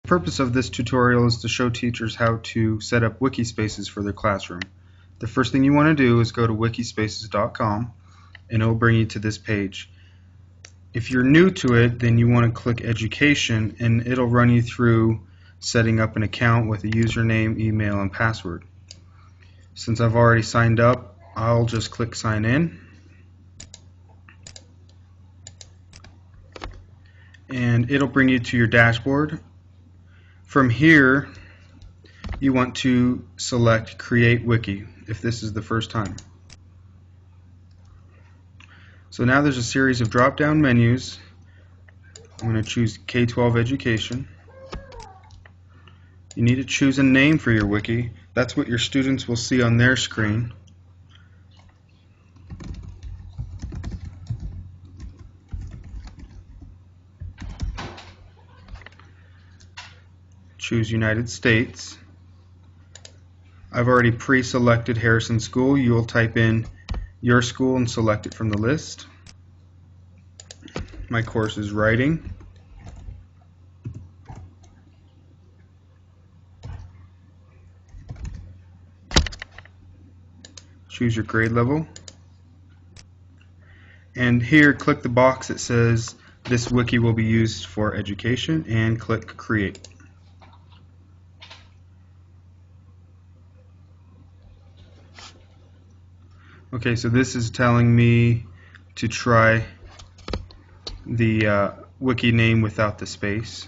The purpose of this tutorial is to show teachers how to set up Wikispaces for their classroom. The first thing you want to do is go to Wikispaces.com and it will bring you to this page. If you're new to it, then you want to click Education and it'll run you through setting up an account with a username, email, and password. Since I've already signed up, I'll just click Sign In. And it'll bring you to your dashboard. From here, you want to select Create Wiki if this is the first time. So now there's a series of drop-down menus. I'm going to choose K-12 Education. You need to choose a name for your wiki. That's what your students will see on their screen. Choose United States. I've already pre-selected Harrison School. You will type in your school and select it from the list. My course is Writing. Choose your grade level. And here, click the box that says this wiki will be used for education and click Create. Okay, so this is telling me to try the wiki name without the space.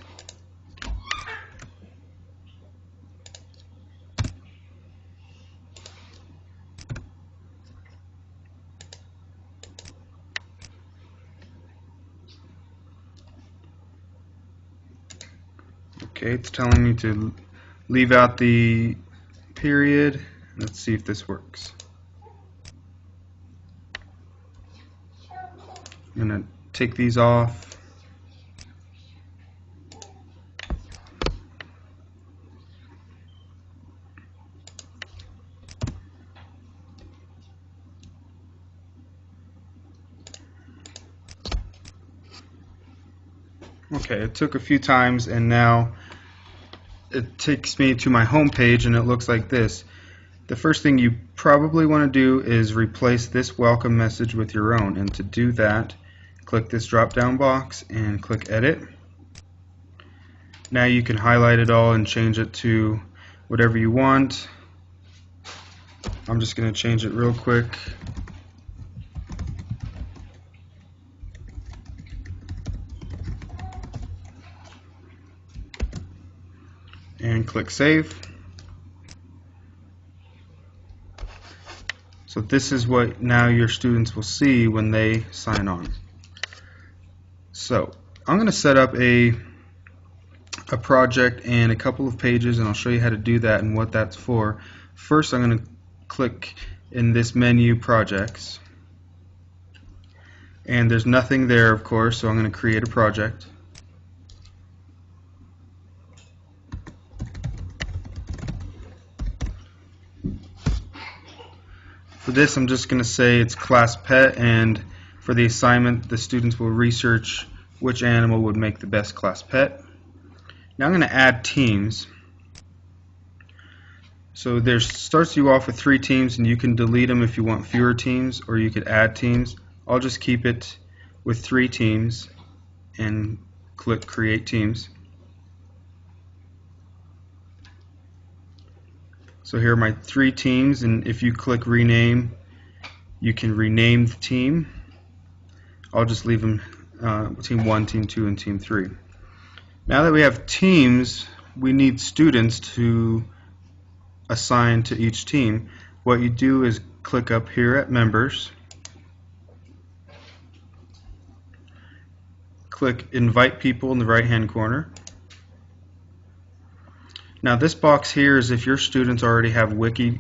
Okay, it's telling me to leave out the period. Let's see if this works. I'm going to take these off. Okay, it took a few times and now it takes me to my home page and it looks like this. The first thing you probably want to do is replace this welcome message with your own, and to do that, click this drop down box and click Edit. Now you can highlight it all and change it to whatever you want. I'm just going to change it real quick. And click Save. So this is what now your students will see when they sign on. So I'm going to set up a project and a couple of pages, and I'll show you how to do that and what that's for. First, I'm going to click in this menu, Projects, and there's nothing there, of course, so I'm going to create a project. For this, I'm just going to say it's class pet, and for the assignment, the students will research which animal would make the best class pet. Now I'm going to add teams. So there starts you off with 3 teams, and you can delete them if you want fewer teams, or you could add teams. I'll just keep it with 3 teams and click Create Teams. So here are my 3 teams, and if you click Rename, you can rename the team. I'll just leave them Team 1, Team 2, and Team 3. Now that we have teams, we need students to assign to each team. What you do is click up here at Members, click Invite People in the right hand corner. Now this box here is if your students already have wiki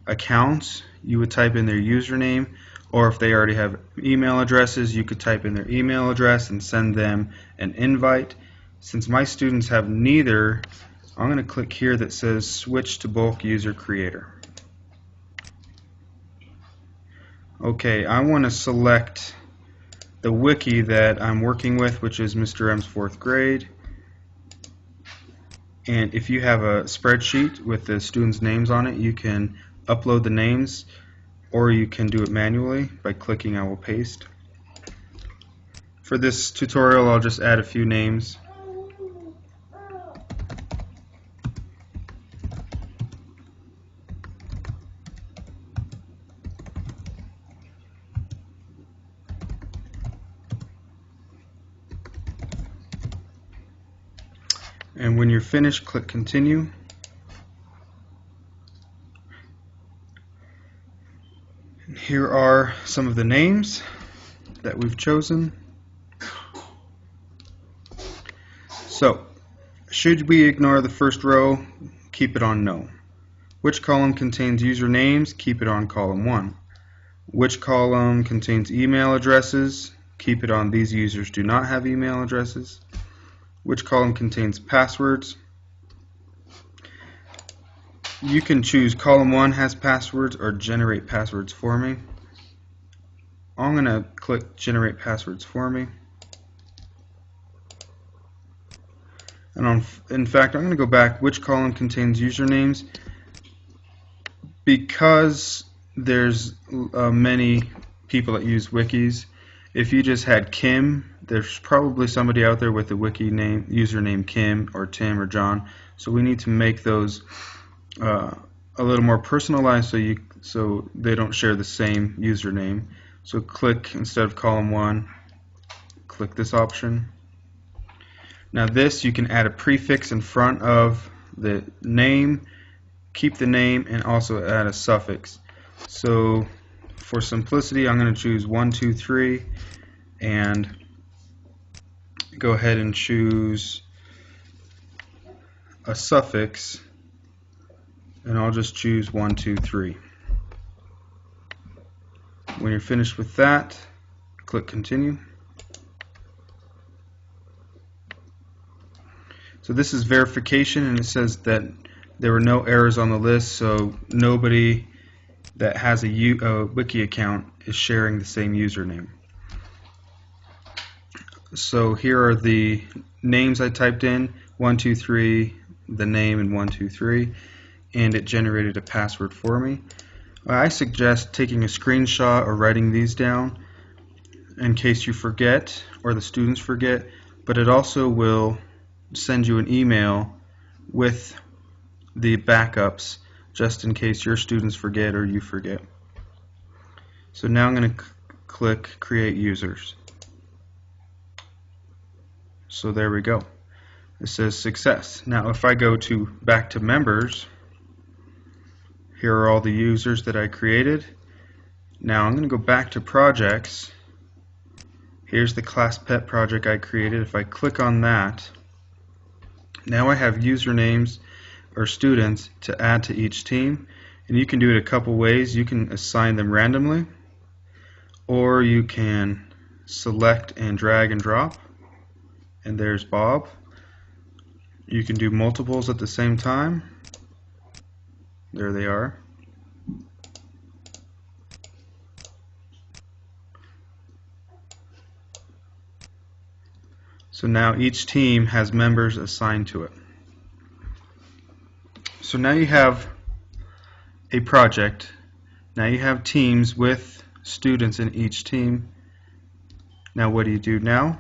accounts, you would type in their username, or if they already have email addresses, you could type in their email address and send them an invite. Since my students have neither, I'm going to click here that says Switch to Bulk User Creator. Okay, I want to select the wiki that I'm working with, which is Mr. M's 4th grade. And if you have a spreadsheet with the students' names on it, you can upload the names, or you can do it manually by clicking I will paste. For this tutorial, I'll just add a few names. And when you're finished, click continue. And here are some of the names that we've chosen. So, should we ignore the first row? Keep it on no. Which column contains usernames? Keep it on column 1. Which column contains email addresses? Keep it on these users do not have email addresses. Which column contains passwords? You can choose column 1 has passwords or generate passwords for me. I'm going to click generate passwords for me. And in fact, I'm going to go back. Which column contains usernames? Because there's many people that use wikis, if you just had Kim, there's probably somebody out there with the wiki name, username Kim or Tim or John. So we need to make those a little more personalized so they don't share the same username. So click, instead of column 1, click this option. Now this, you can add a prefix in front of the name, keep the name, and also add a suffix. So for simplicity, I'm going to choose 1, 2, 3 and go ahead and choose a suffix, and I'll just choose 1, 2, 3. When you're finished with that, click continue. So this is verification, and it says that there were no errors on the list, so nobody that has a wiki account is sharing the same username. So here are the names I typed in, 1, 2, 3, the name, and 1, 2, 3, and it generated a password for me. I suggest taking a screenshot or writing these down in case you forget or the students forget, but it also will send you an email with the backups just in case your students forget or you forget. So now I'm going to click create users. So there we go. It says success. Now if I go back to members, here are all the users that I created. Now I'm going to go back to projects. Here's the class pet project I created. If I click on that, now I have usernames or students to add to each team, and you can do it a couple ways. You can assign them randomly, or you can select and drag and drop, and there's Bob. You can do multiples at the same time. There they are. So now each team has members assigned to it. So now you have a project. Now you have teams with students in each team. Now what do you do now?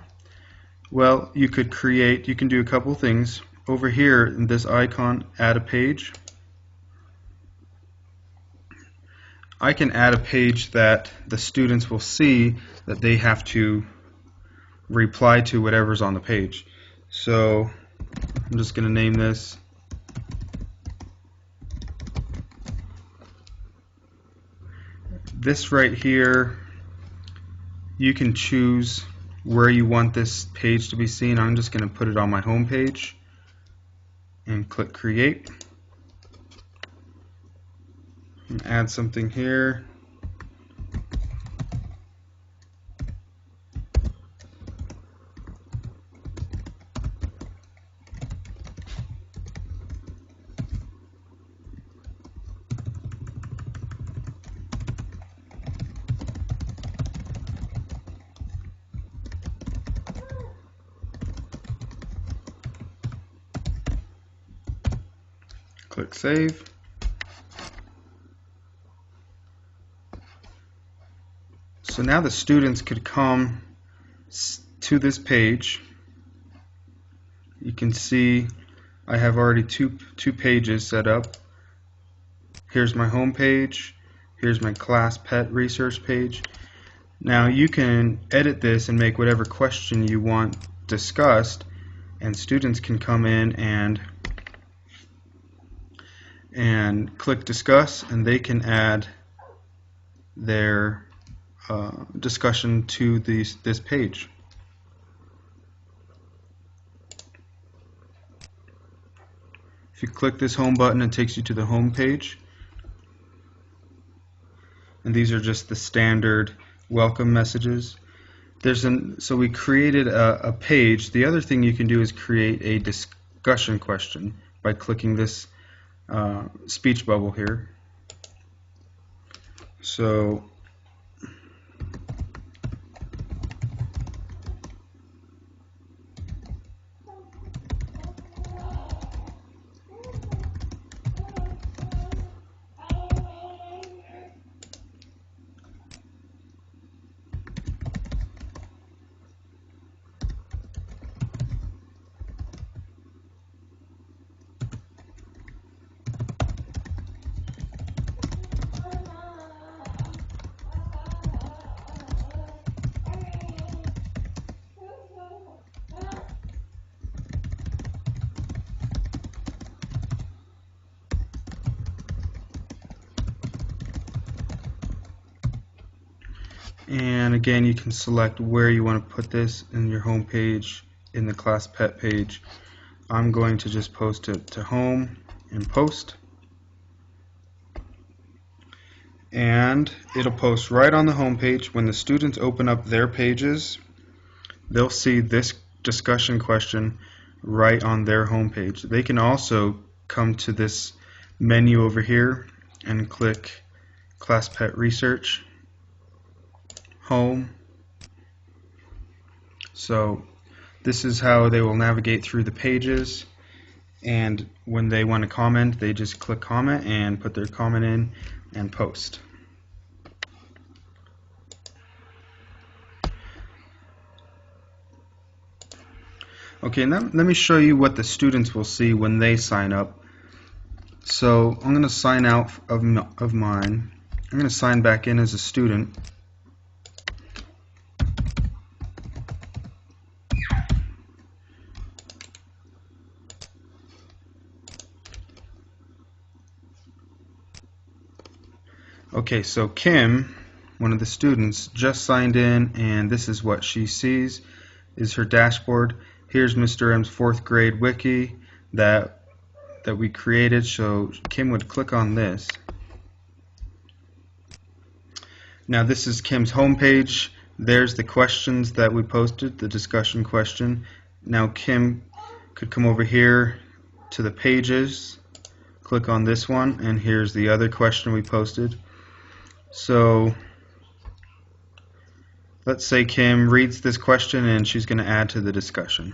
Well, you can do a couple things. Over here in this icon, add a page. I can add a page that the students will see that they have to reply to whatever's on the page. So I'm just going to name this right here. You can choose where you want this page to be seen. I'm just going to put it on my home page and click create. And add something here. Click Save. So now the students could come to this page. You can see I have already two pages set up. Here's my home page. Here's my class pet research page. Now you can edit this and make whatever question you want discussed, and students can come in and click discuss, and they can add their discussion to this page. If you click this home button, it takes you to the home page, and these are just the standard welcome messages. So we created a page. The other thing you can do is create a discussion question by clicking this speech bubble here. So and again, you can select where you want to put this in your home page, in the class pet page. I'm going to just post it to home and post. And it'll post right on the home page. When the students open up their pages, they'll see this discussion question right on their home page. They can also come to this menu over here and click Class Pet Research, Home. So this is how they will navigate through the pages, and when they want to comment, they just click comment and put their comment in and post. Okay, now let me show you what the students will see when they sign up. So I'm going to sign out of mine. I'm going to sign back in as a student. Okay, so Kim, one of the students, just signed in, and this is what she sees, is her dashboard. Here's Mr. M's 4th grade wiki that we created, so Kim would click on this. Now this is Kim's home page. There's the questions that we posted, the discussion question. Now Kim could come over here to the pages, click on this one, and here's the other question we posted. So let's say Kim reads this question and she's going to add to the discussion.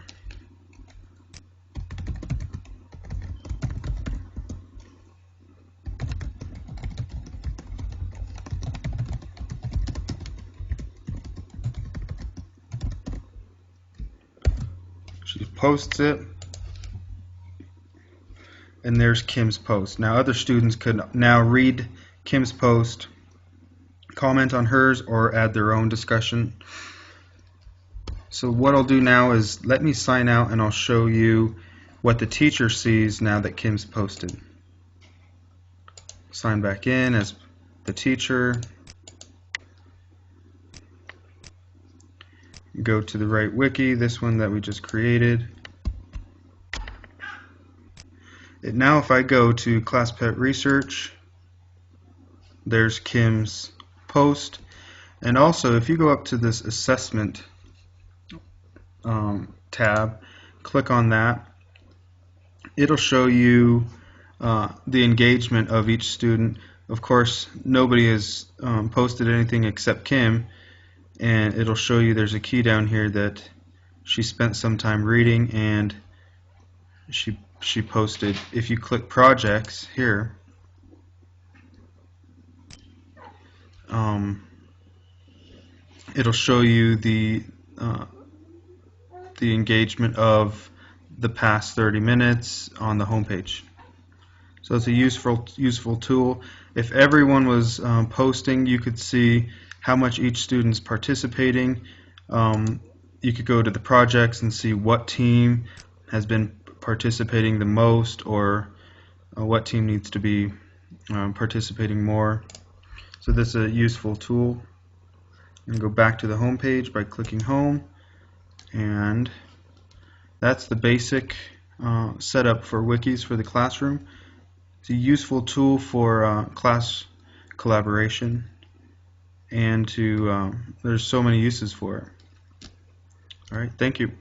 She posts it, and there's Kim's post. Now other students could now read Kim's post, comment on hers, or add their own discussion. So what I'll do now is let me sign out, and I'll show you what the teacher sees now that Kim's posted. Sign back in as the teacher. Go to the right wiki, this one that we just created. Now if I go to Class Pet Research, there's Kim's post, and also if you go up to this assessment tab, click on that, it'll show you the engagement of each student. Of course, nobody has posted anything except Kim, and it'll show you there's a key down here that she spent some time reading, and she she posted. If you click projects here, it'll show you the engagement of the past 30 minutes on the home page. So it's a useful tool. If everyone was posting, you could see how much each student's participating. You could go to the projects and see what team has been participating the most, or what team needs to be participating more. So this is a useful tool. You can go back to the home page by clicking home, and that's the basic setup for wikis for the classroom. It's a useful tool for class collaboration, and there's so many uses for it. All right, thank you.